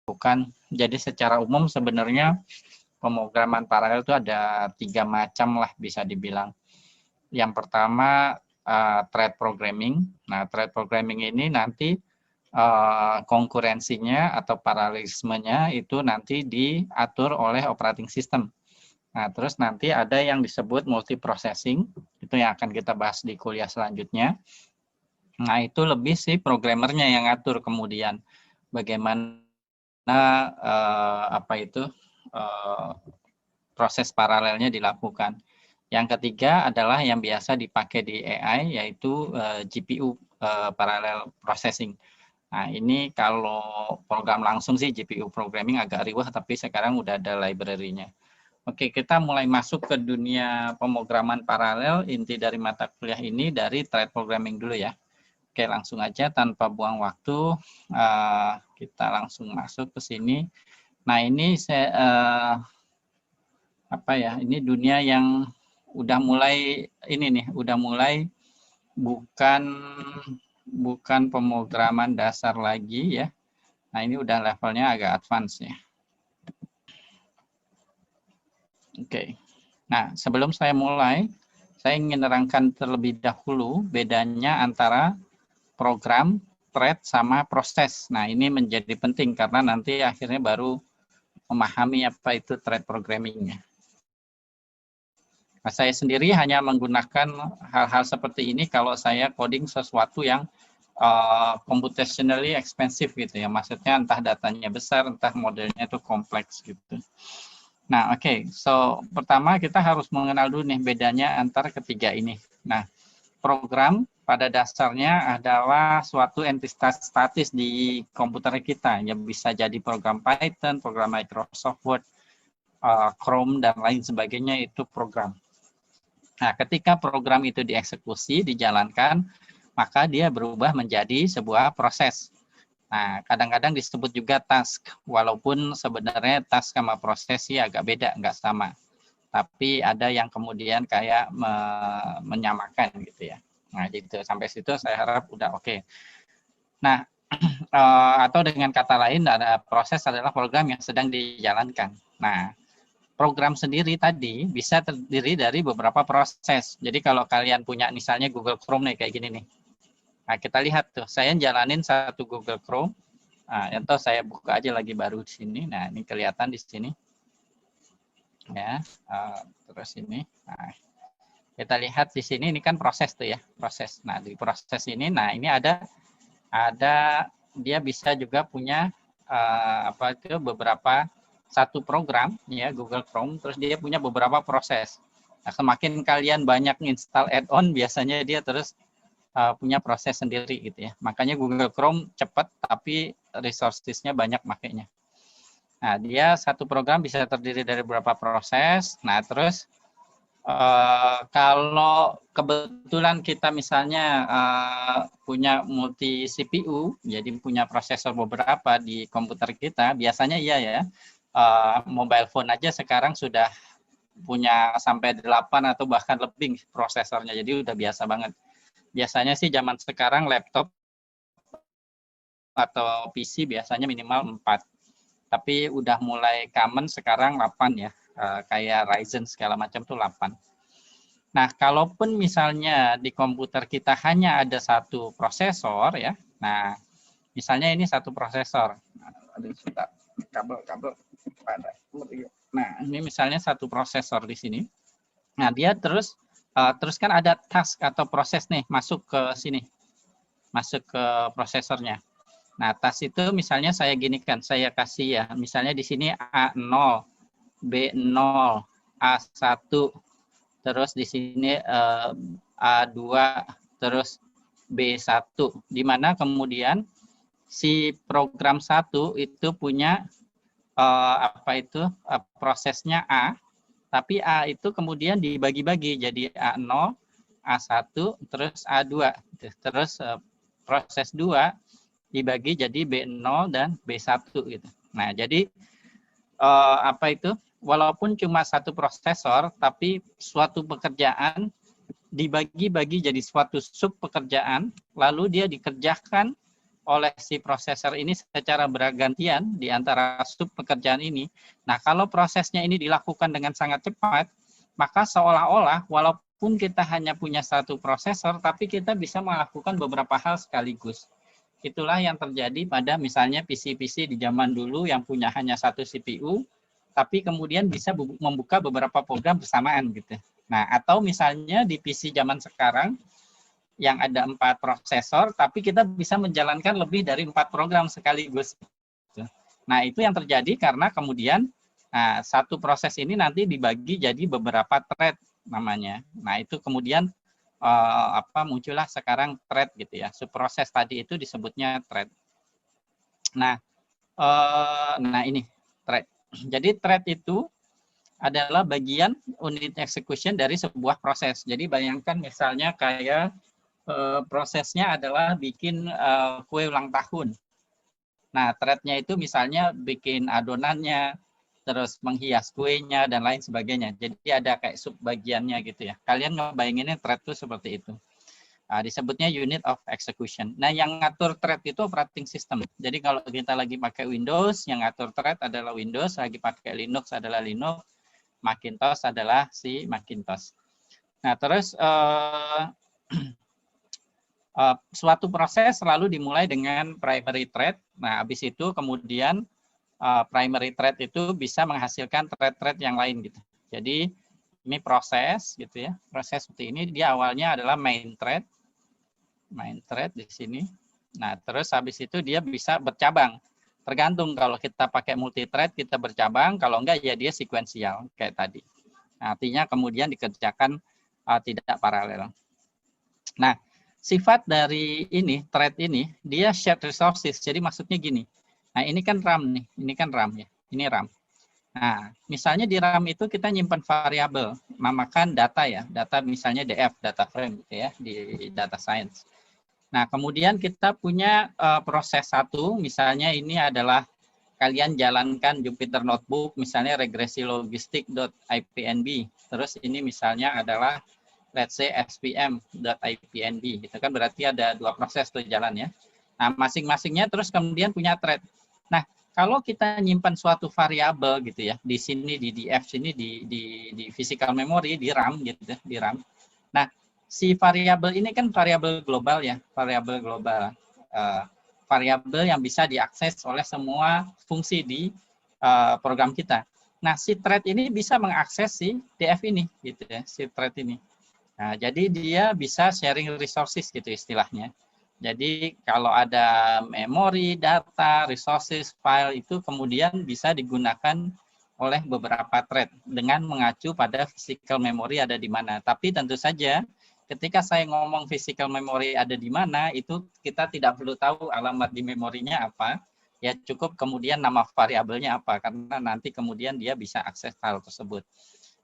Bukan. Jadi secara umum sebenarnya pemrograman paralel itu ada 3 macam lah bisa dibilang. Yang pertama thread programming. Nah, thread programming ini nanti konkurensinya atau paralelismenya itu nanti diatur oleh operating system. Nah, terus nanti ada yang disebut multiprocessing, itu yang akan kita bahas di kuliah selanjutnya. Nah, itu lebih sih programmernya yang ngatur kemudian bagaimana proses paralelnya dilakukan. Yang ketiga adalah yang biasa dipakai di AI, yaitu GPU, parallel processing. Nah, ini kalau program langsung sih GPU programming agak riwah, tapi sekarang udah ada library-nya. Oke, kita mulai masuk ke dunia pemrograman paralel. Inti dari mata kuliah ini dari thread programming dulu ya. Oke, langsung aja tanpa buang waktu, kita langsung masuk ke sini. Nah, ini saya ini dunia yang udah mulai bukan pemrograman dasar lagi ya. Nah, ini udah levelnya agak advance ya. Oke. Nah, sebelum saya mulai, saya ingin menerangkan terlebih dahulu bedanya antara program, thread, sama proses. Nah, ini menjadi penting karena nanti akhirnya baru memahami apa itu thread programming-nya. Nah, saya sendiri hanya menggunakan hal-hal seperti ini kalau saya coding sesuatu yang computationally expensive gitu ya. Maksudnya entah datanya besar, entah modelnya itu kompleks gitu. Nah, oke. So, pertama kita harus mengenal dulu nih bedanya antara ketiga ini. Nah, program pada dasarnya adalah suatu entitas statis di komputer kita. Yang bisa jadi program Python, program Microsoft Word, Chrome, dan lain sebagainya itu program. Nah, ketika program itu dieksekusi, dijalankan, maka dia berubah menjadi sebuah proses. Nah, kadang-kadang disebut juga task, walaupun sebenarnya task sama proses sih agak beda, nggak sama. Tapi ada yang kemudian kayak menyamakan gitu ya. Nah, gitu. Sampai situ saya harap udah oke. Nah, atau dengan kata lain, ada proses adalah program yang sedang dijalankan. Nah, program sendiri tadi bisa terdiri dari beberapa proses. Jadi kalau kalian punya misalnya Google Chrome nih kayak gini nih. Nah, kita lihat tuh, saya jalanin satu Google Chrome. Nah, atau saya buka aja lagi baru di sini. Nah, ini kelihatan di sini. Ya, terus ini. Nah, kita lihat di sini ini kan proses tuh ya, proses. Nah, di proses ini ini ada dia bisa juga punya beberapa satu program ya Google Chrome, terus dia punya beberapa proses. Nah, semakin kalian banyak install add-on, biasanya dia terus punya proses sendiri gitu ya. Makanya Google Chrome cepat tapi resources-nya banyak makanya. Nah, dia satu program bisa terdiri dari beberapa proses. Nah, terus kalau kebetulan kita misalnya punya multi CPU, jadi punya prosesor beberapa di komputer kita, biasanya iya ya, mobile phone aja sekarang sudah punya sampai 8 atau bahkan lebih prosesornya, jadi udah biasa banget. Biasanya sih zaman sekarang laptop atau PC biasanya minimal 4, tapi udah mulai common sekarang 8 ya, kayak Ryzen segala macam tuh 8. Nah, kalaupun misalnya di komputer kita hanya ada satu prosesor ya, nah misalnya ini satu prosesor. Nah, ini misalnya satu prosesor di sini. Nah, dia terus kan ada task atau proses nih masuk ke sini, masuk ke prosesornya. Nah, task itu misalnya saya ginikan, saya kasih ya, misalnya di sini A0, B0, A1, terus di sini A2, terus B1, di mana kemudian si program 1 itu punya prosesnya A, tapi A itu kemudian dibagi-bagi jadi A0, A1, terus A2, terus proses 2 dibagi jadi B0 dan B1 gitu. Nah, jadi walaupun cuma satu prosesor, tapi suatu pekerjaan dibagi-bagi jadi suatu sub pekerjaan, lalu dia dikerjakan oleh si prosesor ini secara bergantian di antara sub pekerjaan ini. Nah, kalau prosesnya ini dilakukan dengan sangat cepat, maka seolah-olah walaupun kita hanya punya satu prosesor, tapi kita bisa melakukan beberapa hal sekaligus. Itulah yang terjadi pada misalnya PC-PC di zaman dulu yang punya hanya satu CPU, tapi kemudian bisa membuka beberapa program bersamaan gitu. Nah, atau misalnya di PC zaman sekarang, yang ada 4 prosesor, tapi kita bisa menjalankan lebih dari 4 program sekaligus. Nah, itu yang terjadi karena kemudian satu proses ini nanti dibagi jadi beberapa thread namanya. Nah, itu kemudian muncullah sekarang thread gitu ya. Subproses tadi itu disebutnya thread. Nah, ini thread. Jadi thread itu adalah bagian unit execution dari sebuah proses. Jadi bayangkan misalnya kayak prosesnya adalah bikin kue ulang tahun. Nah, thread-nya itu misalnya bikin adonannya, terus menghias kuenya, dan lain sebagainya. Jadi ada kayak subbagiannya gitu ya. Kalian ngebayanginnya thread itu seperti itu. Disebutnya unit of execution. Nah, yang ngatur thread itu operating system. Jadi kalau kita lagi pakai Windows, yang ngatur thread adalah Windows, lagi pakai Linux adalah Linux, Macintosh adalah si Macintosh. Nah, terus suatu proses selalu dimulai dengan primary thread. Nah, habis itu kemudian primary thread itu bisa menghasilkan thread-thread yang lain gitu. Jadi ini proses gitu ya. Proses seperti ini dia awalnya adalah main thread di sini. Nah, terus habis itu dia bisa bercabang. Tergantung kalau kita pakai multi thread kita bercabang, kalau enggak ya dia sekuensial kayak tadi. Nah, artinya kemudian dikerjakan tidak paralel. Nah, sifat dari ini, thread ini, dia shared resources. Jadi maksudnya gini. Nah, ini kan RAM nih. Ini kan RAM ya. Ini RAM. Nah, misalnya di RAM itu kita nyimpan variabel, namakan data ya. Data misalnya DF, data frame gitu ya, di data science. Nah, kemudian kita punya proses satu, misalnya ini adalah kalian jalankan Jupyter Notebook, misalnya regresi logistik.ipnb. Terus ini misalnya adalah let's say spm.ipnb, itu kan berarti ada 2 proses tuh jalan ya. Nah, masing-masingnya terus kemudian punya thread. Nah, kalau kita nyimpan suatu variabel gitu ya, di sini di DF sini di physical memory, di RAM gitu ya, di RAM. Nah, si variabel ini kan variabel global ya, variabel global. Variabel yang bisa diakses oleh semua fungsi di program kita. Nah, si thread ini bisa mengakses si DF ini gitu ya, si thread ini. Nah, jadi dia bisa sharing resources gitu istilahnya. Jadi kalau ada memori, data, resources, file itu kemudian bisa digunakan oleh beberapa thread dengan mengacu pada physical memory ada di mana. Tapi tentu saja ketika saya ngomong physical memory ada di mana, itu kita tidak perlu tahu alamat di memorinya apa. Ya cukup kemudian nama variabelnya apa, karena nanti kemudian dia bisa akses file tersebut.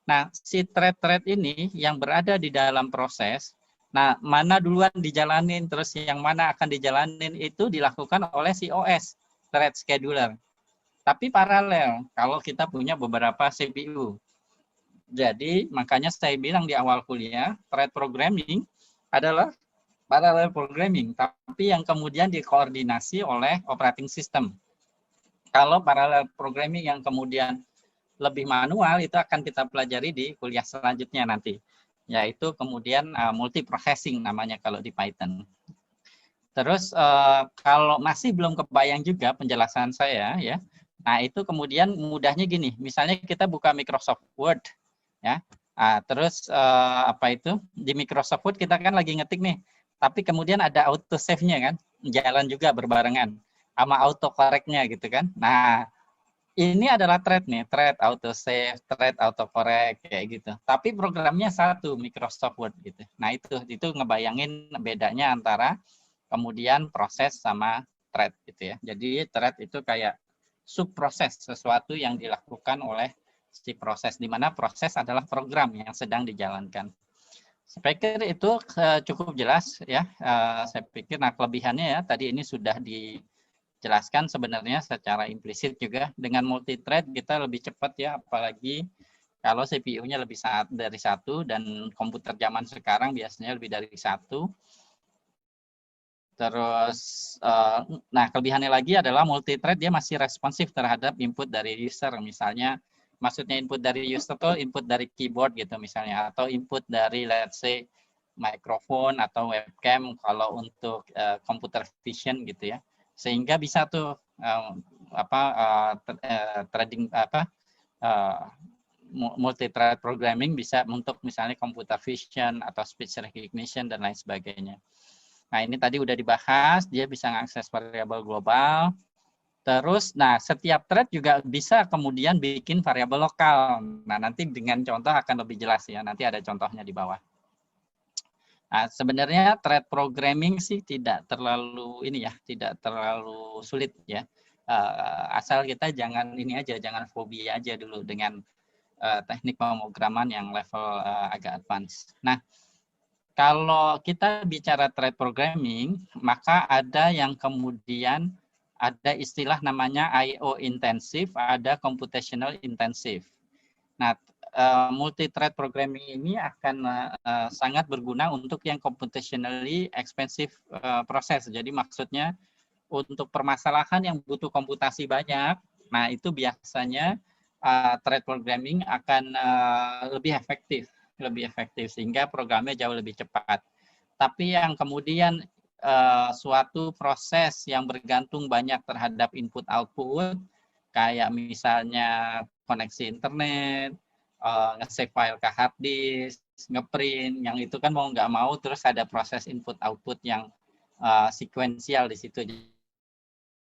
Nah, si thread-thread ini yang berada di dalam proses, nah mana duluan dijalanin, terus yang mana akan dijalanin itu dilakukan oleh si OS, thread scheduler. Tapi paralel, kalau kita punya beberapa CPU. Jadi, makanya saya bilang di awal kuliah, thread programming adalah parallel programming, tapi yang kemudian dikoordinasi oleh operating system. Kalau parallel programming yang kemudian lebih manual itu akan kita pelajari di kuliah selanjutnya nanti, yaitu kemudian multiprocessing namanya kalau di Python. Terus kalau masih belum kebayang juga penjelasan saya ya, nah itu kemudian mudahnya gini, misalnya kita buka Microsoft Word ya, terus apa itu di Microsoft Word kita kan lagi ngetik nih, tapi kemudian ada auto save-nya kan, jalan juga berbarengan sama autocorrect-nya gitu kan. Nah, ini adalah thread nih, thread auto save, thread auto correct kayak gitu. Tapi programnya satu, Microsoft Word gitu. Nah, itu ngebayangin bedanya antara kemudian proses sama thread gitu ya. Jadi thread itu kayak subproses, sesuatu yang dilakukan oleh si proses, di mana proses adalah program yang sedang dijalankan. Saya pikir itu cukup jelas ya. Saya pikir nah kelebihannya ya tadi ini sudah dijelaskan sebenarnya secara implisit juga. Dengan multi thread kita lebih cepat ya, apalagi kalau CPU-nya lebih dari satu dan komputer zaman sekarang biasanya lebih dari satu. Terus, nah kelebihannya lagi adalah multi-thread dia masih responsif terhadap input dari user. Misalnya, maksudnya input dari user itu input dari keyboard gitu misalnya, atau input dari let's say mikrofon atau webcam kalau untuk computer vision gitu ya. Sehingga bisa tuh trading multi-thread programming bisa untuk misalnya computer vision atau speech recognition dan lain sebagainya. Nah, ini tadi udah dibahas, dia bisa mengakses variabel global. Terus, nah setiap thread juga bisa kemudian bikin variabel lokal. Nah, nanti dengan contoh akan lebih jelas ya, nanti ada contohnya di bawah. Nah, sebenarnya thread programming sih tidak terlalu ini ya, tidak terlalu sulit ya. Asal kita jangan ini aja, jangan fobia aja dulu dengan teknik pemrograman yang level agak advance. Nah, kalau kita bicara thread programming, maka ada yang kemudian ada istilah namanya I/O intensif, ada computational intensif. Nah, multi-thread programming ini akan sangat berguna untuk yang computationally expensive proses. Jadi maksudnya untuk permasalahan yang butuh komputasi banyak, nah itu biasanya thread programming akan lebih efektif sehingga programnya jauh lebih cepat. Tapi yang kemudian suatu proses yang bergantung banyak terhadap input output kayak misalnya koneksi internet, nge-save file ke hard disk, ngeprint, yang itu kan mau nggak mau terus ada proses input output yang sekuensial di situ.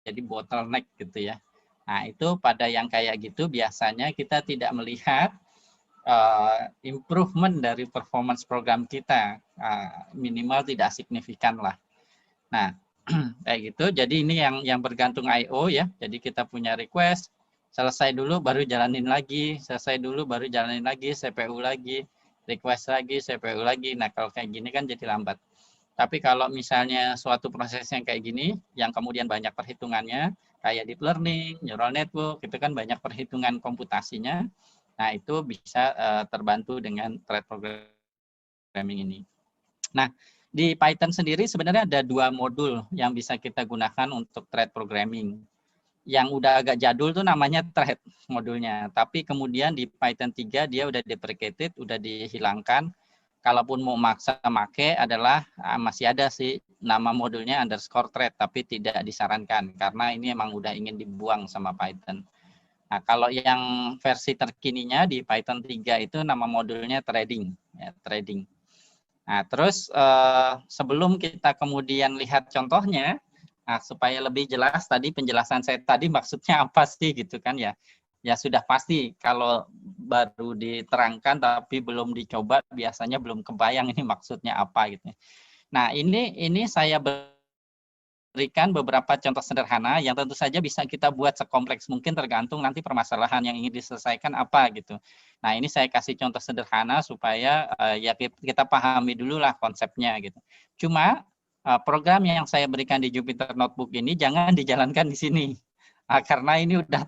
Jadi bottleneck gitu ya. Nah, itu pada yang kayak gitu biasanya kita tidak melihat improvement dari performance program kita, minimal tidak signifikan lah. Nah, kayak gitu. Jadi ini yang bergantung I/O ya. Jadi kita punya request, selesai dulu baru jalanin lagi, selesai dulu baru jalanin lagi, CPU lagi, request lagi, CPU lagi. Nah, kalau kayak gini kan jadi lambat. Tapi kalau misalnya suatu proses yang kayak gini, yang kemudian banyak perhitungannya, kayak deep learning, neural network, itu kan banyak perhitungan komputasinya. Nah, itu bisa terbantu dengan thread programming ini. Nah, di Python sendiri sebenarnya ada 2 modul yang bisa kita gunakan untuk thread programming. Yang udah agak jadul tuh namanya thread modulnya. Tapi kemudian di Python 3 dia udah deprecated, udah dihilangkan. Kalaupun mau maksa make adalah masih ada sih nama modulnya underscore thread, tapi tidak disarankan karena ini emang udah ingin dibuang sama Python. Nah, kalau yang versi terkininya di Python 3 itu nama modulnya threading. Ya, threading. Nah, terus sebelum kita kemudian lihat contohnya, nah, supaya lebih jelas tadi penjelasan saya tadi maksudnya apa sih gitu kan ya. Ya sudah pasti kalau baru diterangkan tapi belum dicoba biasanya belum kebayang ini maksudnya apa gitu. Nah, ini saya berikan beberapa contoh sederhana yang tentu saja bisa kita buat sekompleks mungkin tergantung nanti permasalahan yang ingin diselesaikan apa gitu. Nah, ini saya kasih contoh sederhana supaya ya kita pahami dulu lah konsepnya gitu. Cuma program yang saya berikan di Jupyter Notebook ini jangan dijalankan di sini. Karena ini udah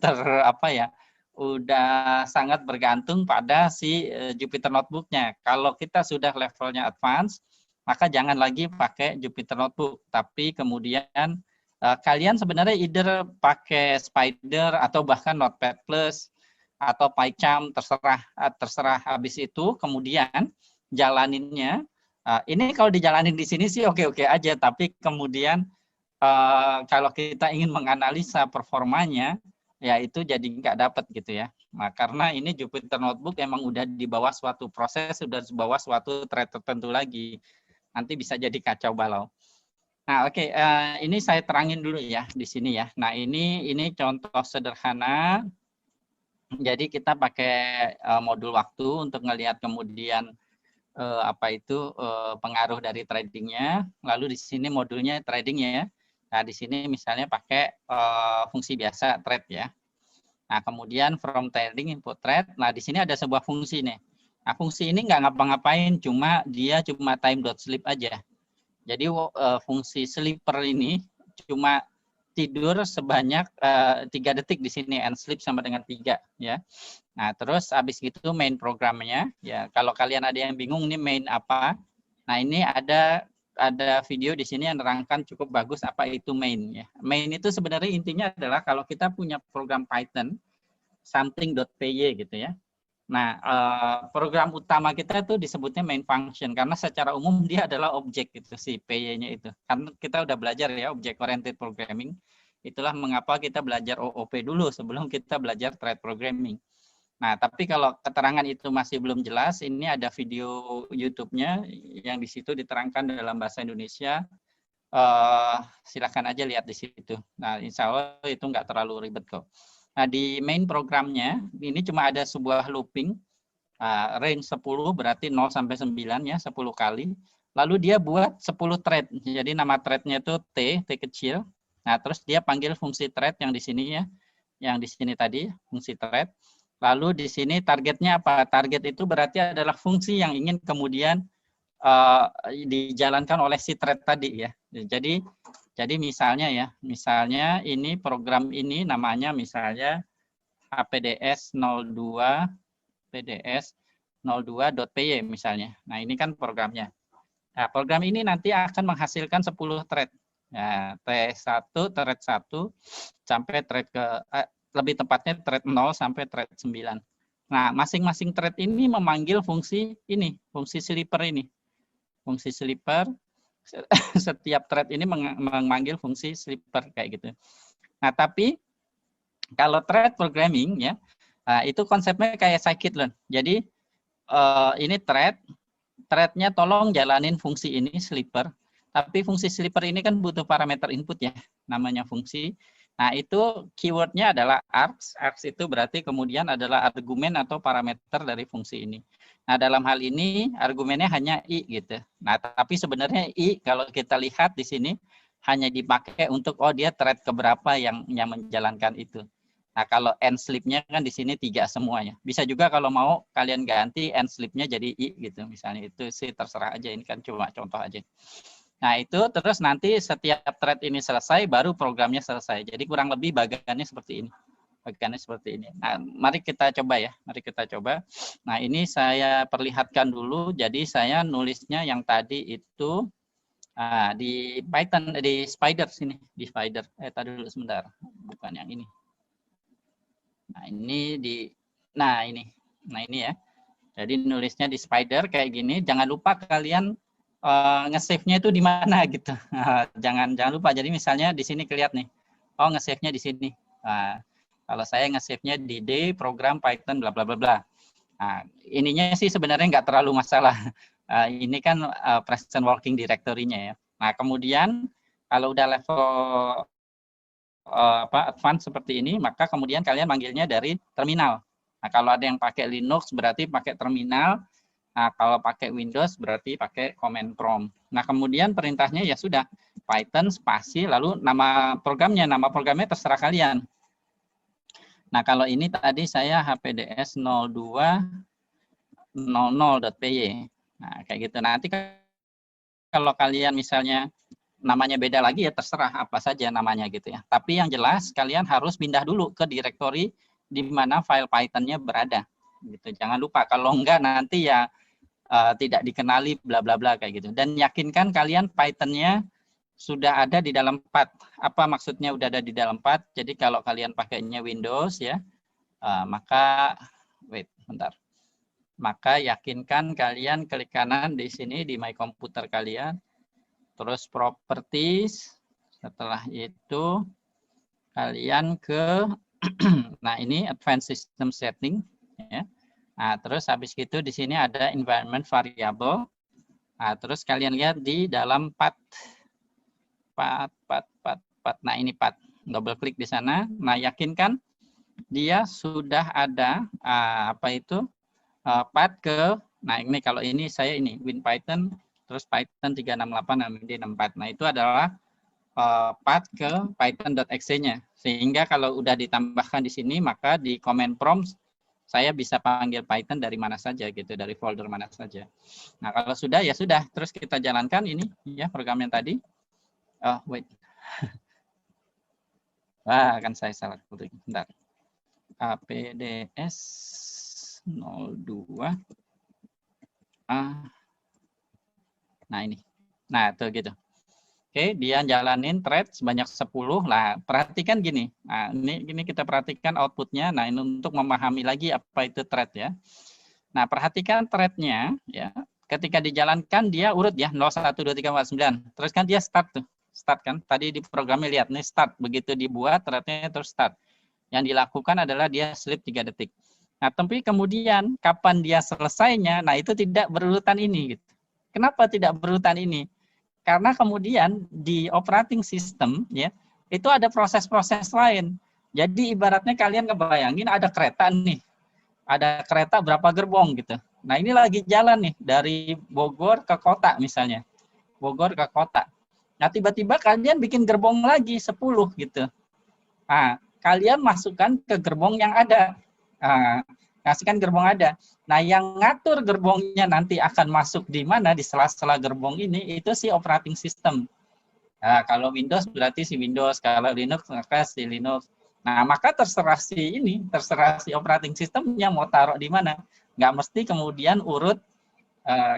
udah sangat bergantung pada si Jupyter Notebook-nya. Kalau kita sudah levelnya advance, maka jangan lagi pakai Jupyter Notebook, tapi kemudian kalian sebenarnya either pakai Spider atau bahkan Notepad Plus atau PyCharm, terserah habis itu kemudian jalaninnya. Ini kalau dijalanin di sini sih oke-oke aja, tapi kemudian kalau kita ingin menganalisa performanya, ya itu jadi nggak dapat gitu ya. Nah, karena ini Jupyter Notebook emang udah di bawah suatu proses, sudah di bawah suatu thread tertentu lagi. Nanti bisa jadi kacau balau. Nah, oke, ini saya terangin dulu ya di sini ya. Nah, ini contoh sederhana. Jadi kita pakai modul waktu untuk ngelihat kemudian pengaruh dari tradingnya. Lalu di sini modulnya tradingnya ya. Nah, di sini misalnya pakai fungsi biasa thread ya. Nah, kemudian from trading input thread. Nah, di sini ada sebuah fungsi nih. Nah, fungsi ini nggak ngapa-ngapain, dia cuma time.sleep aja. Jadi fungsi sleeper ini cuma tidur sebanyak 3 detik di sini, and sleep sama dengan 3 ya. Nah, terus habis itu main programnya ya. Kalau kalian ada yang bingung ini main apa? Nah, ini ada ada video di sini yang menerangkan cukup bagus apa itu main ya. Main itu sebenarnya intinya adalah kalau kita punya program Python something.py gitu ya. Nah, program utama kita tuh disebutnya main function karena secara umum dia adalah objek gitu si py-nya itu. Karena kita udah belajar ya object oriented programming. Itulah mengapa kita belajar OOP dulu sebelum kita belajar thread programming. Nah, tapi kalau keterangan itu masih belum jelas, ini ada video YouTube-nya yang di situ diterangkan dalam bahasa Indonesia. Silakan aja lihat di situ. Nah, insya Allah itu nggak terlalu ribet kok. Nah, di main programnya, ini cuma ada sebuah looping, range 10 berarti 0 sampai 9 ya, 10 kali. Lalu dia buat 10 thread. Jadi nama threadnya itu T kecil. Nah, terus dia panggil fungsi thread yang di sini ya, yang di sini tadi, fungsi thread. Lalu di sini targetnya apa? Target itu berarti adalah fungsi yang ingin kemudian dijalankan oleh si thread tadi ya. Jadi misalnya ya, misalnya ini program ini namanya misalnya APDS 02 PDS 02.py misalnya. Nah, ini kan programnya. Nah, program ini nanti akan menghasilkan 10 thread. Ya, T1, thread 1 sampai thread ke lebih tepatnya thread 0 sampai thread 9. Nah, masing-masing thread ini memanggil fungsi ini, fungsi sleeper ini. Fungsi sleeper setiap thread ini memanggil fungsi sleeper kayak gitu. Nah, tapi kalau thread programming ya, itu konsepnya kayak scikit-learn. Jadi ini threadnya tolong jalanin fungsi ini sleeper. Tapi fungsi sleeper ini kan butuh parameter input ya, namanya fungsi. Nah, itu keywordnya adalah args. Args itu berarti kemudian adalah argumen atau parameter dari fungsi ini. Nah, dalam hal ini argumennya hanya i gitu. Nah, tapi sebenarnya i kalau kita lihat di sini hanya dipakai untuk dia thread keberapa yang menjalankan itu. Nah, kalau end sleep-nya kan di sini 3 semuanya. Bisa juga kalau mau kalian ganti end sleep-nya jadi i gitu. Misalnya itu sih terserah aja, ini kan cuma contoh aja. Nah, itu terus nanti setiap thread ini selesai baru programnya selesai. Jadi kurang lebih bagiannya seperti ini. Bagiannya seperti ini. Nah, mari kita coba ya. Mari kita coba. Nah, ini saya perlihatkan dulu. Jadi saya nulisnya yang tadi itu di Python, di Spider sini. Di Spider. Tadi dulu sebentar. Bukan yang ini. Nah, ini ya. Jadi nulisnya di Spider kayak gini. Jangan lupa kalian nge-save-nya itu di mana gitu. Jangan lupa. Jadi misalnya di sini kelihatan nih. Nge-save-nya di sini. Nah, kalau saya nge-save-nya di D program Python bla bla bla bla. Nah, ininya sih sebenarnya nggak terlalu masalah. Ini kan present working directory-nya ya. Nah, kemudian kalau udah level advance seperti ini, maka kemudian kalian manggilnya dari terminal. Nah, kalau ada yang pakai Linux berarti pakai terminal. Nah, kalau pakai Windows berarti pakai command prompt. Nah, kemudian perintahnya ya sudah Python spasi lalu nama programnya terserah kalian. Nah, kalau ini tadi saya HPDS 02.00.py. Nah, kayak gitu. Nanti kalau kalian misalnya namanya beda lagi ya terserah apa saja namanya gitu ya. Tapi yang jelas kalian harus pindah dulu ke direktori di mana file Python-nya berada. Gitu. Jangan lupa kalau enggak nanti ya tidak dikenali bla bla bla kayak gitu. Dan yakinkan kalian Python-nya sudah ada di dalam path. Apa maksudnya udah ada di dalam path? Jadi kalau kalian pakainya Windows ya, maka bentar. Maka yakinkan kalian klik kanan di sini di My Computer kalian. Terus properties, setelah itu kalian ke nah ini advanced system setting ya. Nah, terus habis itu di sini ada environment variable. Nah, terus kalian lihat di dalam path. Nah, ini path. Double klik di sana. Nah, yakinkan dia sudah ada path ke nah ini kalau ini saya ini WinPython terus Python 368 dan MD64. Nah, itu adalah path ke python.exe-nya. Sehingga kalau udah ditambahkan di sini, maka di command prompt saya bisa panggil Python dari mana saja gitu, dari folder mana saja. Nah, kalau sudah ya sudah, terus kita jalankan ini ya program yang tadi. Kan saya salah klik. Bentar. APDS 02 nah ini. Nah, tuh gitu. Oke, dia jalanin thread sebanyak 10. Nah, perhatikan gini. Nah, ini kita perhatikan outputnya. Nah, ini untuk memahami lagi apa itu thread ya. Nah, perhatikan thread-nya ya. Ketika dijalankan dia urut ya 0, 1, 2, 3, 4, 9. Terus kan dia start tuh. Start kan. Tadi di programnya lihat nih start. Begitu dibuat thread-nya terus start. Yang dilakukan adalah dia sleep 3 detik. Nah, tapi kemudian kapan dia selesainya, nah itu tidak berurutan ini. Gitu. Kenapa tidak berurutan ini? Karena kemudian di operating system ya itu ada proses-proses lain. Jadi ibaratnya kalian kebayangin ada kereta nih, ada kereta berapa gerbong gitu. Nah ini lagi jalan nih dari Bogor ke kota misalnya, Bogor ke kota. Nah tiba-tiba kalian bikin gerbong lagi 10 gitu. Nah kalian masukkan ke gerbong yang ada. Nah, kasihkan gerbong ada. Nah, yang ngatur gerbongnya nanti akan masuk di mana di sela-sela gerbong ini itu si operating system. Nah, kalau Windows berarti si Windows, kalau Linux maka si Linux. Nah, maka terserah si operating systemnya mau taruh di mana. Nggak mesti kemudian urut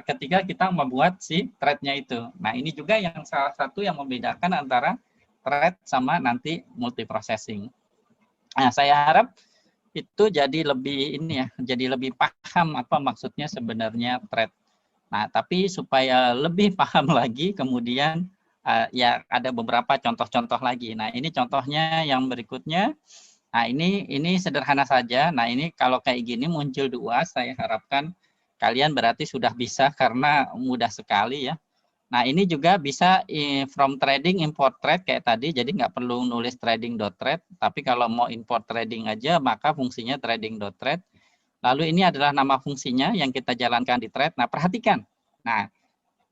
ketika kita membuat si thread-nya itu. Nah, ini juga yang salah satu yang membedakan antara thread sama nanti multiprocessing. Nah, saya harap itu jadi lebih ini ya, jadi lebih paham apa maksudnya sebenarnya thread. Nah, tapi supaya lebih paham lagi, kemudian ya ada beberapa contoh-contoh lagi. Nah, ini contohnya yang berikutnya. Nah, ini sederhana saja. Nah, ini kalau kayak gini muncul 2, saya harapkan kalian berarti sudah bisa karena mudah sekali ya. Nah, ini juga bisa from trading import trade kayak tadi, jadi nggak perlu nulis trading.trade, tapi kalau mau import trading aja, maka fungsinya trading.trade. Lalu ini adalah nama fungsinya yang kita jalankan di thread. Nah, perhatikan. Nah,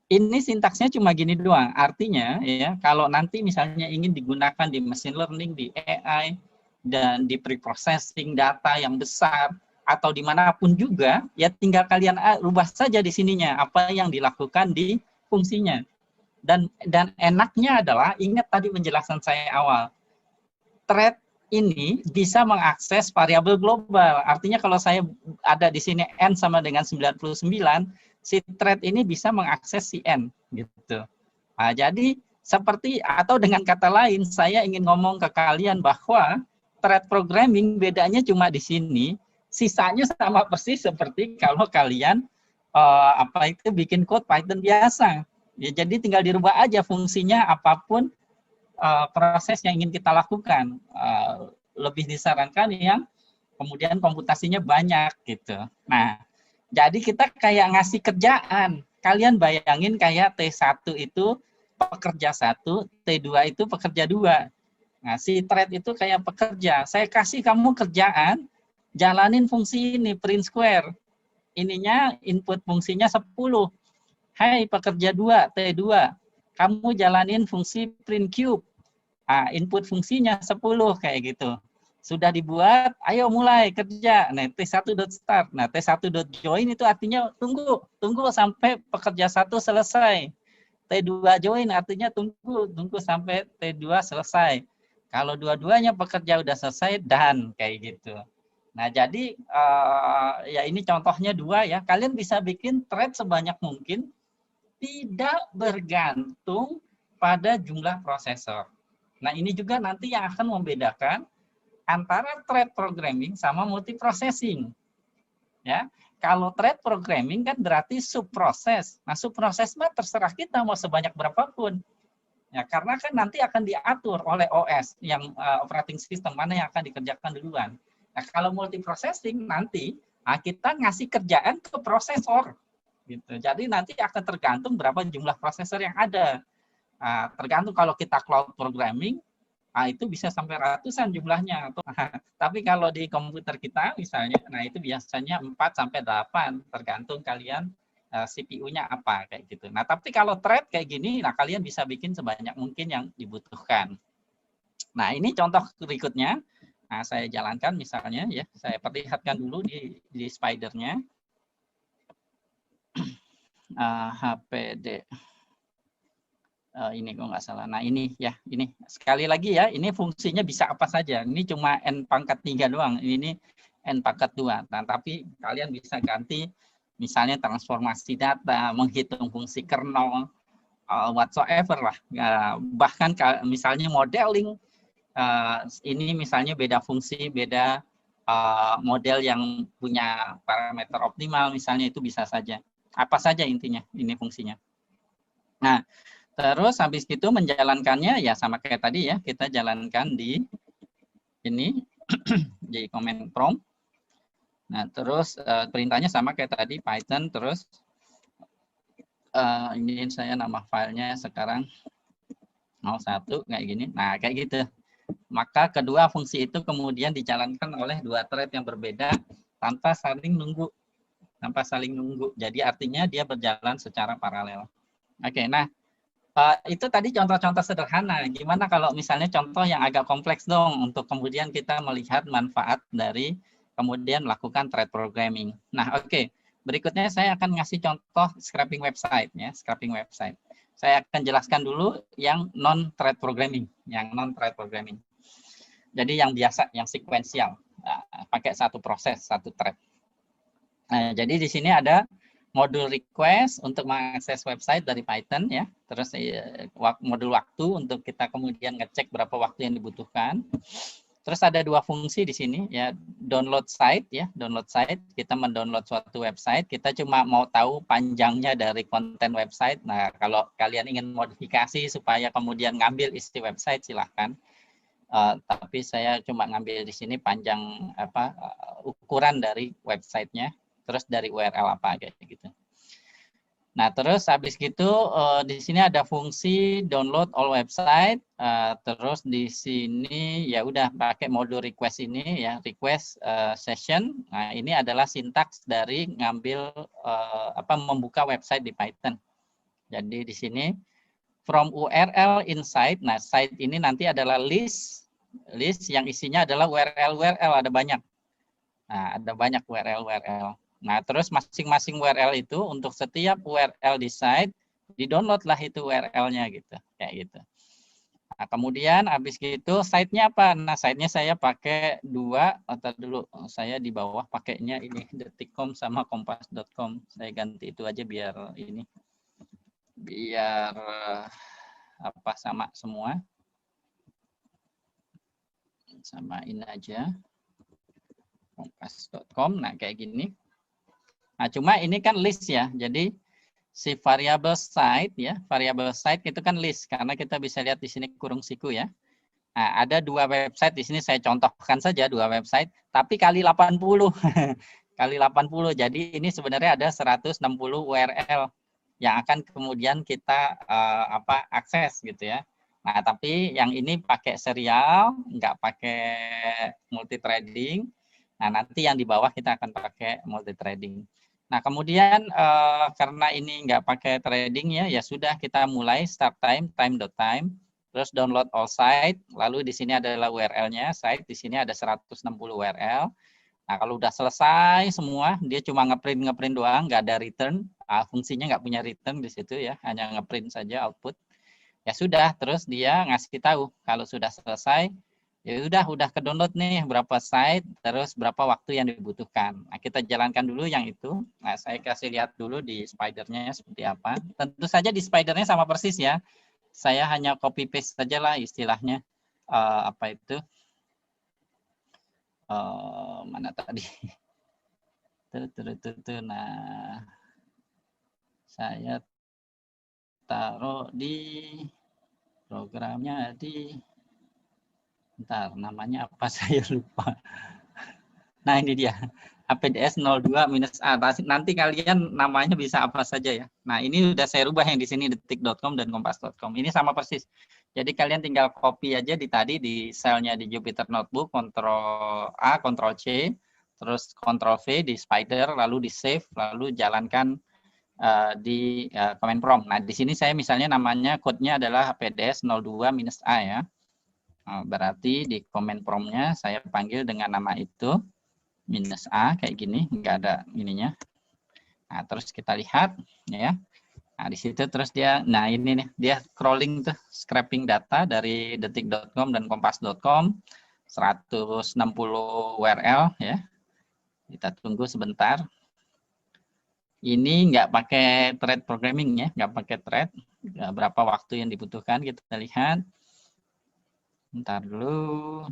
ini sintaksnya cuma gini doang. Artinya, ya kalau nanti misalnya ingin digunakan di machine learning, di AI, dan di pre-processing data yang besar, atau dimanapun juga, ya tinggal kalian rubah saja di sininya, apa yang dilakukan di fungsinya. Dan enaknya adalah, ingat tadi penjelasan saya awal, thread ini bisa mengakses variabel global. Artinya kalau saya ada di sini n sama dengan 99, si thread ini bisa mengakses si n gitu. Nah, jadi seperti atau dengan kata lain saya ingin ngomong ke kalian bahwa thread programming bedanya cuma di sini, sisanya sama persis seperti kalau kalian bikin code Python biasa. Ya, jadi tinggal dirubah aja fungsinya apapun proses yang ingin kita lakukan. Lebih disarankan yang kemudian komputasinya banyak gitu. Nah, jadi kita kayak ngasih kerjaan. Kalian bayangin kayak T1 itu pekerja 1, T2 itu pekerja 2. Nah, si thread itu kayak pekerja. Saya kasih kamu kerjaan, jalanin fungsi ini, print square. Ininya input fungsinya 10. Hai pekerja 2, T2, kamu jalanin fungsi print cube. Nah, input fungsinya 10 kayak gitu. Sudah dibuat, ayo mulai kerja. Nah, T1.start. Nah, T1.join itu artinya tunggu sampai pekerja 1 selesai. T2 join artinya tunggu sampai T2 selesai. Kalau dua-duanya pekerja udah selesai, dan kayak gitu. Nah, jadi ya ini contohnya 2 ya. Kalian bisa bikin thread sebanyak mungkin, tidak bergantung pada jumlah prosesor. Nah, ini juga nanti yang akan membedakan antara thread programming sama multiprocessing. Ya, kalau thread programming kan berarti subproses. Nah, subproses mah terserah kita mau sebanyak berapapun. Ya, karena kan nanti akan diatur oleh OS yang operating system mana yang akan dikerjakan duluan. Nah, kalau multiprocessing nanti kita ngasih kerjaan ke prosesor. Gitu. Jadi nanti akan tergantung berapa jumlah prosesor yang ada. Nah, tergantung kalau kita cloud programming, itu bisa sampai ratusan jumlahnya. Tapi kalau di komputer kita misalnya, nah itu biasanya 4 sampai 8, tergantung kalian CPU-nya apa kayak gitu. Nah, tapi kalau thread kayak gini, nah kalian bisa bikin sebanyak mungkin yang dibutuhkan. Nah, ini contoh berikutnya. Nah, saya jalankan misalnya ya, saya perlihatkan dulu di spider-nya. HPD ini kok nggak salah. Nah ini ya, ini sekali lagi ya, ini fungsinya bisa apa saja. Ini cuma n pangkat 3 doang. Ini n pangkat 2. Nah, tapi kalian bisa ganti misalnya transformasi data, menghitung fungsi kernel, whatsoever lah. Bahkan misalnya modeling, ini misalnya beda fungsi, beda model yang punya parameter optimal, misalnya itu bisa saja. Apa saja intinya, ini fungsinya. Nah, terus habis itu menjalankannya ya sama kayak tadi ya, kita jalankan di ini, di command prompt. Nah, terus perintahnya sama kayak tadi, Python, terus ini saya nama filenya sekarang 01, kayak gini. Nah, kayak gitu. Maka kedua fungsi itu kemudian dijalankan oleh dua thread yang berbeda tanpa saling nunggu. Jadi artinya dia berjalan secara paralel. Oke, nah itu tadi contoh-contoh sederhana. Gimana kalau misalnya contoh yang agak kompleks dong untuk kemudian kita melihat manfaat dari kemudian melakukan thread programming. Nah, oke. Berikutnya saya akan ngasih contoh scraping website ya, scraping website. Saya akan jelaskan dulu yang non-thread programming, Jadi yang biasa, yang sekuensial, pakai satu proses, satu thread. Nah, jadi di sini ada modul request untuk mengakses website dari Python ya. Terus modul waktu untuk kita kemudian ngecek berapa waktu yang dibutuhkan. Terus ada dua fungsi di sini ya, download site ya, download site. Kita mendownload suatu website, kita cuma mau tahu panjangnya dari konten website. Nah, kalau kalian ingin modifikasi supaya kemudian ngambil isi website silahkan. Tapi saya cuma ngambil di sini panjang ukuran dari websitenya, terus dari URL apa kayak gitu. Nah, terus habis gitu di sini ada fungsi download all website. Terus di sini ya udah pakai modul request ini ya, request session. Nah, ini adalah sintaks dari ngambil membuka website di Python. Jadi di sini from URL inside. Nah, site ini nanti adalah list yang isinya adalah URL ada banyak. Nah, ada banyak URL. Nah, terus masing-masing URL itu untuk setiap URL di site, di-download lah itu URL-nya gitu, kayak gitu. Nah, kemudian habis gitu site-nya apa? Nah, site-nya saya pakai dua, atau dulu saya di bawah pakainya ini detik.com sama kompas.com. Saya ganti itu aja biar ini sama semua. Samain aja. Kompas.com. Nah, kayak gini. Nah, cuma ini kan list ya. Jadi si variable site ya, variable site itu kan list karena kita bisa lihat di sini kurung siku ya. Nah, ada dua website di sini saya contohkan saja dua website, tapi kali 80. Kali 80. Jadi ini sebenarnya ada 160 URL yang akan kemudian kita akses gitu ya. Nah, tapi yang ini pakai serial, nggak pakai multi-threading. Nah, nanti yang di bawah kita akan pakai multi-threading. Nah, kemudian karena ini nggak pakai threading ya sudah kita mulai start time.time, terus download all site, lalu di sini adalah URL-nya, site di sini ada 160 URL. Nah, kalau udah selesai semua, dia cuma ngeprint doang, nggak ada return, fungsinya nggak punya return di situ ya, hanya ngeprint saja output. Ya sudah, terus dia ngasih tahu kalau sudah selesai. Ya udah ke download nih berapa site, terus berapa waktu yang dibutuhkan. Nah, kita jalankan dulu yang itu. Nah, saya kasih lihat dulu di Spider-nya seperti apa. Tentu saja di Spider-nya sama persis ya. Saya hanya copy paste saja lah istilahnya. Mana tadi? Nah, saya taruh di programnya Bentar, namanya apa saya lupa. Nah, ini dia. APDS 02-A. Nanti kalian namanya bisa apa saja ya. Nah, ini udah saya rubah yang di sini detik.com dan kompas.com. Ini sama persis. Jadi kalian tinggal copy aja di selnya di Jupyter Notebook, Ctrl A, Ctrl C, terus Ctrl V di Spider, lalu di save, lalu jalankan di command prompt. Nah, di sini saya misalnya namanya code-nya adalah APDS 02-A ya. Berarti di command prompt-nya saya panggil dengan nama itu -A kayak gini, nggak ada ininya. Nah, terus kita lihat ya. Nah, di situ terus nah ini nih, dia crawling tuh, scraping data dari detik.com dan kompas.com 160 URL ya. Kita tunggu sebentar. Ini nggak pakai thread programming ya, nggak pakai thread. Berapa waktu yang dibutuhkan kita lihat. Bentar dulu.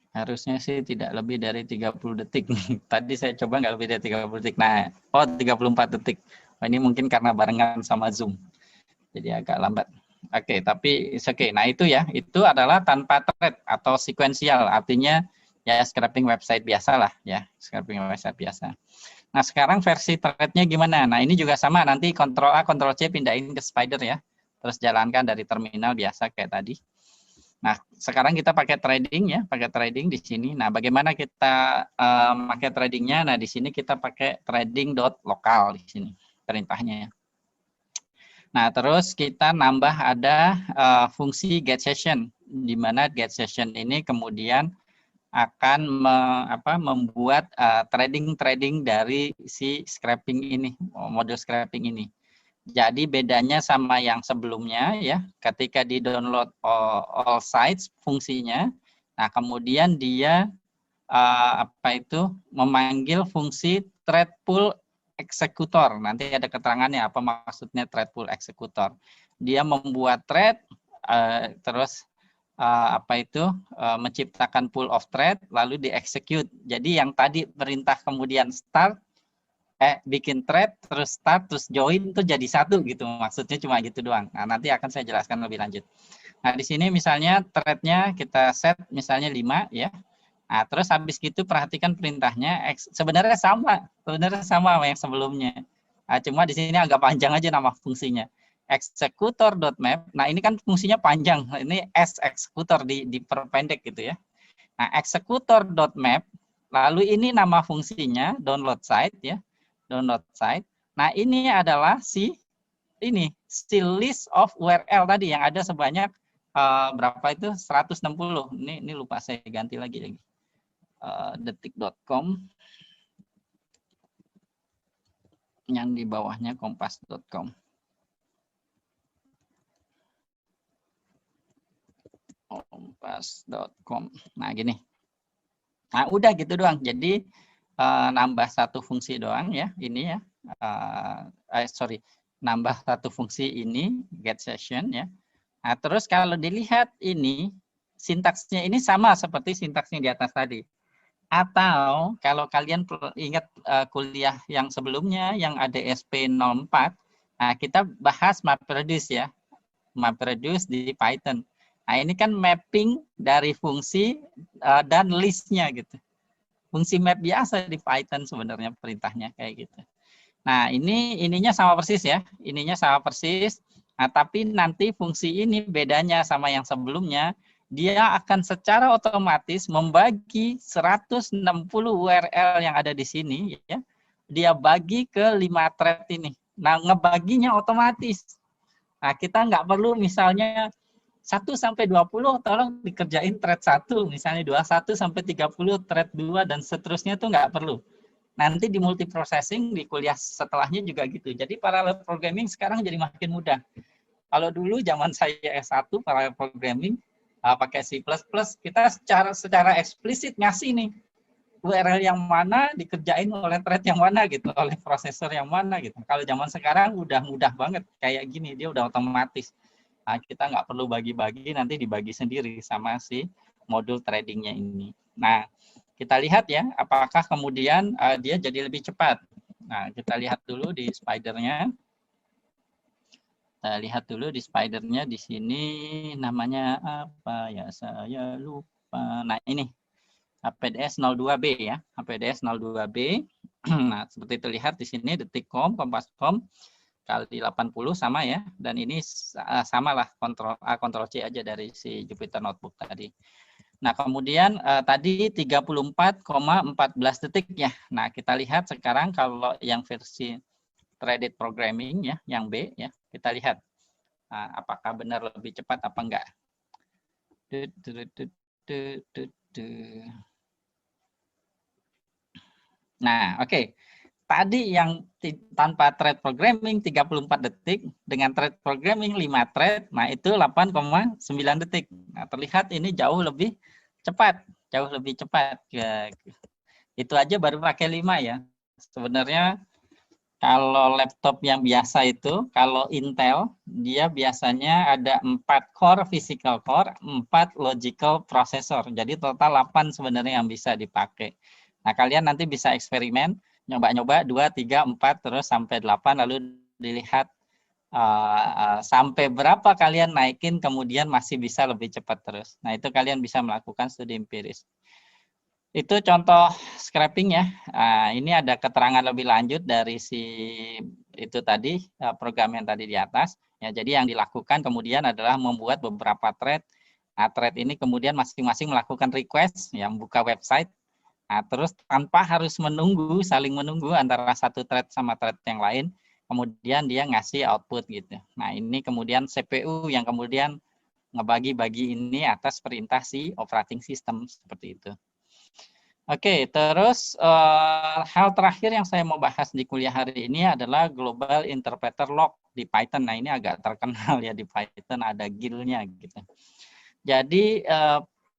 Harusnya sih tidak lebih dari 30 detik. Tadi saya coba nggak lebih dari 30 detik. Nah, 34 detik. Ini mungkin karena barengan sama Zoom. Jadi agak lambat. Oke, tapi oke. Nah, itu ya. Itu adalah tanpa thread atau sequential. Artinya ya scraping website biasa lah ya. Scraping website biasa. Nah, sekarang versi thread-nya gimana? Nah, ini juga sama. Nanti Ctrl A, Ctrl C pindahin ke Spider ya. Terus jalankan dari terminal biasa kayak tadi. Nah, sekarang kita pakai trading ya, pakai trading di sini. Nah, bagaimana kita pakai tradingnya? Nah, di sini kita pakai trading.local di sini perintahnya ya. Nah, terus kita nambah ada fungsi get session, di mana get session ini kemudian akan membuat trading dari si scraping ini, model scraping ini. Jadi bedanya sama yang sebelumnya ya, ketika di download all sites fungsinya, nah kemudian dia memanggil fungsi thread pool executor. Nanti ada keterangannya apa maksudnya thread pool executor. Dia membuat thread terus menciptakan pool of thread lalu di-execute. Jadi yang tadi perintah kemudian start bikin thread terus start terus join itu jadi satu gitu. Maksudnya cuma gitu doang. Nah, nanti akan saya jelaskan lebih lanjut. Nah, di sini misalnya thread-nya kita set misalnya 5 ya. Nah, terus habis gitu perhatikan perintahnya sebenarnya sama sama yang sebelumnya. Nah, cuma di sini agak panjang aja nama fungsinya. Executor.map. Nah, ini kan fungsinya panjang. Ini S executor diperpendek gitu ya. Nah, executor.map lalu ini nama fungsinya download site ya. Download site. Nah, ini adalah si list of URL tadi yang ada sebanyak berapa itu 160. Ini lupa saya ganti lagi. Detik.com yang di bawahnya kompas.com. kompas.com. Nah, gini. Nah, udah gitu doang. Jadi nambah satu fungsi doang ya, ini ya. Nambah satu fungsi ini get session ya. Nah, terus kalau dilihat ini sintaksnya ini sama seperti sintaksnya di atas tadi. Atau kalau kalian ingat kuliah yang sebelumnya yang ada SP04, nah kita bahas MapReduce ya. MapReduce di Python. Nah, ini kan mapping dari fungsi dan listnya gitu. Fungsi map biasa di Python sebenarnya perintahnya kayak gitu. Nah, ininya sama persis ya. Ininya sama persis. Nah, tapi nanti fungsi ini bedanya sama yang sebelumnya, dia akan secara otomatis membagi 160 URL yang ada di sini ya. Dia bagi ke 5 thread ini. Nah, ngebaginya otomatis. Nah, kita nggak perlu misalnya 1 sampai 20 tolong dikerjain thread 1, misalnya 21 sampai 30 thread 2 dan seterusnya itu nggak perlu. Nanti di multiprocessing di kuliah setelahnya juga gitu. Jadi parallel programming sekarang jadi makin mudah. Kalau dulu zaman saya S1 parallel programming pakai C++, kita secara eksplisit ngasih nih URL yang mana dikerjain oleh thread yang mana gitu, oleh prosesor yang mana gitu. Kalau zaman sekarang udah mudah banget kayak gini, dia udah otomatis. Nah, kita nggak perlu bagi-bagi, nanti dibagi sendiri sama si modul tradingnya ini. Nah, kita lihat ya, apakah kemudian dia jadi lebih cepat. Nah, kita lihat dulu di spidernya. Kita lihat dulu di spidernya di sini namanya apa ya, saya lupa. Nah, ini HPDS 02B ya, HPDS 02B. Nah, seperti terlihat di sini detik.com, kompas.com kali 80 sama ya, dan ini samalah Ctrl A Ctrl C aja dari si Jupyter Notebook tadi. Nah, kemudian tadi 34,14 detik ya. Nah, kita lihat sekarang kalau yang versi threaded programming ya, yang B ya, kita lihat apakah benar lebih cepat apa enggak. Nah, oke. Tadi yang tanpa thread programming 34 detik, dengan thread programming 5 thread, nah itu 8,9 detik. Nah, terlihat ini jauh lebih cepat, jauh lebih cepat. Ya, itu aja baru pakai 5 ya. Sebenarnya kalau laptop yang biasa itu, kalau Intel, dia biasanya ada 4 core physical core, 4 logical processor. Jadi total 8 sebenarnya yang bisa dipakai. Nah, kalian nanti bisa eksperimen, nyoba-nyoba 2, 3, 4, terus sampai 8, lalu dilihat sampai berapa kalian naikin, kemudian masih bisa lebih cepat terus. Nah, itu kalian bisa melakukan studi empiris. Itu contoh scraping ya. Ini ada keterangan lebih lanjut dari si itu tadi, program yang tadi di atas. Ya, jadi yang dilakukan kemudian adalah membuat beberapa thread. Nah, thread ini kemudian masing-masing melakukan request, yang buka website. Nah, terus tanpa harus menunggu, saling menunggu antara satu thread sama thread yang lain, kemudian dia ngasih output gitu. Nah, ini kemudian CPU yang kemudian ngebagi-bagi ini atas perintah si operating system seperti itu. Oke, terus hal terakhir yang saya mau bahas di kuliah hari ini adalah Global Interpreter Lock di Python. Nah, ini agak terkenal ya di Python, ada GIL-nya gitu. Jadi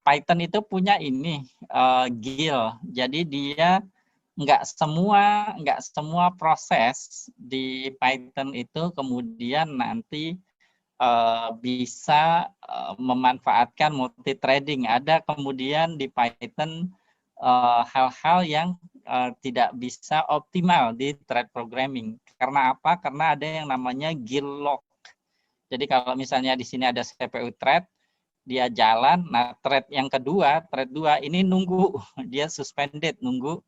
Python itu punya ini GIL. Jadi dia nggak semua proses di Python itu kemudian nanti bisa memanfaatkan multi-threading. Ada kemudian di Python hal-hal yang tidak bisa optimal di thread programming. Karena apa? Karena ada yang namanya GIL lock. Jadi kalau misalnya di sini ada CPU thread, dia jalan, nah thread yang kedua, thread 2 ini nunggu, dia suspended, nunggu.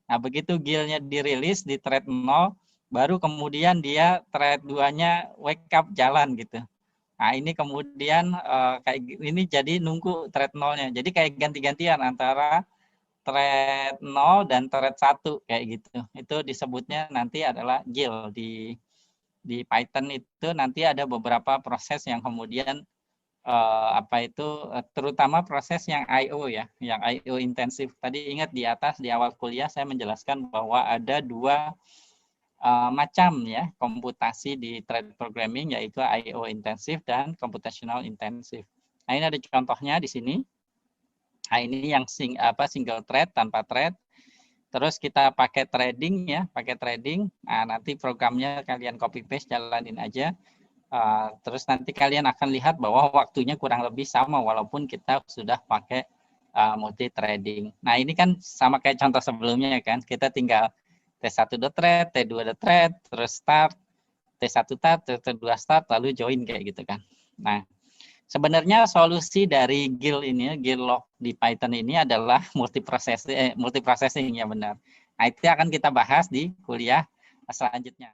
Nah begitu GIL-nya dirilis di thread 0, baru kemudian dia thread 2-nya wake up jalan gitu. Nah ini kemudian kayak ini jadi nunggu thread 0-nya. Jadi kayak ganti-gantian antara thread 0 dan thread 1 kayak gitu. Itu disebutnya nanti adalah GIL. Di Python itu nanti ada beberapa proses yang kemudian terutama proses yang I/O ya, yang I/O intensif. Tadi ingat di atas di awal kuliah saya menjelaskan bahwa ada 2 macam ya komputasi di thread programming, yaitu I/O intensif dan computational intensif. Nah, ini ada contohnya di sini. Nah, ini yang single thread tanpa thread. Terus kita pakai threading ya, pakai threading. Nah, nanti programnya kalian copy paste, jalanin aja. Terus nanti kalian akan lihat bahwa waktunya kurang lebih sama walaupun kita sudah pakai multi threading. Nah, ini kan sama kayak contoh sebelumnya kan. Kita tinggal T1.thread, T2.thread, terus start, T1 start, T2 start, lalu join kayak gitu kan. Nah, sebenarnya solusi dari GIL ini, GIL lock di Python ini adalah multiprocessing ya benar. Nah, itu akan kita bahas di kuliah selanjutnya.